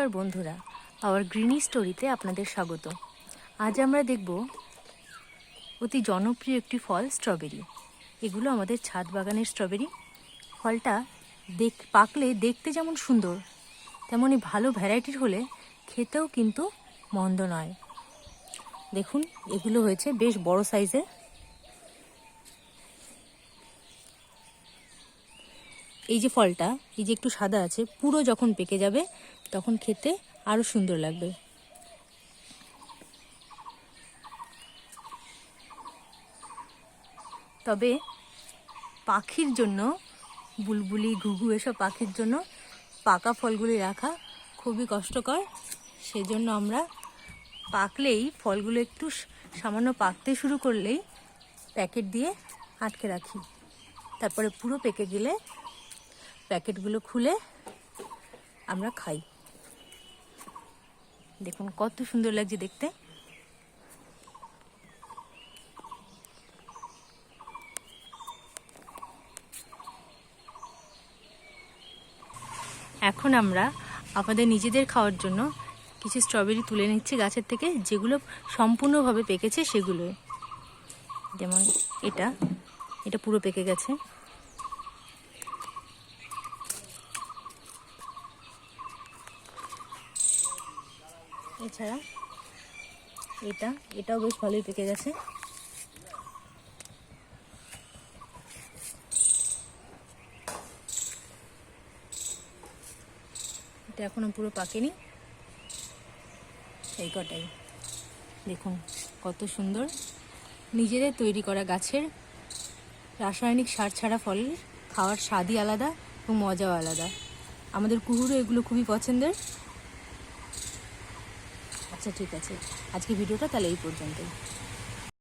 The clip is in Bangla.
নমস্কার বন্ধুরা, আওয়ার গ্রিনি স্টোরিতে আপনাদের স্বাগত। আজ আমরা দেখব অতি জনপ্রিয় একটি ফল, স্ট্রবেরি। এগুলো আমাদের ছাদ বাগানের স্ট্রবেরি। ফলটা পাকলে দেখতে যেমন সুন্দর, তেমনই ভালো ভ্যারাইটির হলে খেতেও কিন্তু মন্দ নয়। দেখুন, এগুলো হয়েছে বেশ বড় সাইজের। এই যে ফলটা, এই যে একটু সাদা আছে, পুরো যখন পেকে যাবে তখন খেতে আরও সুন্দর লাগবে। তবে পাখির জন্য, বুলবুলি, ঘুঘু এসব পাখির জন্য পাকা ফলগুলি রাখা খুবই কষ্টকর। সেজন্য আমরা পাকলেই, ফলগুলো একটু সামান্য পাকতে শুরু করলেই প্যাকেট দিয়ে আটকে রাখি। তারপরে পুরো পেকে গেলে প্যাকেটগুলো খুলে আমরা খাই। দেখুন কত সুন্দর লাগছে দেখতে। এখন আমরা আমাদের নিজেদের খাওয়ার জন্য কিছু স্ট্রবেরি তুলে নিচ্ছি গাছের থেকে, যেগুলো সম্পূর্ণভাবে পেকেছে সেগুলো। যেমন এটা পুরো পেকে গেছে। এছাড়া এটাও বেশ ভালোই পেকে গেছে। এটা এখনো পুরো পাকেনি। এই কটাই দেখুন কত সুন্দর। নিজেদের তৈরি করা গাছের রাসায়নিক সার ছাড়া ফলের খাওয়ার স্বাদই আলাদা এবং মজাও আলাদা। আমাদের কুকুরও এগুলো খুবই পছন্দের। আচ্ছা, ঠিক আছে, আজকে ভিডিওটা তাহলে এই পর্যন্তই।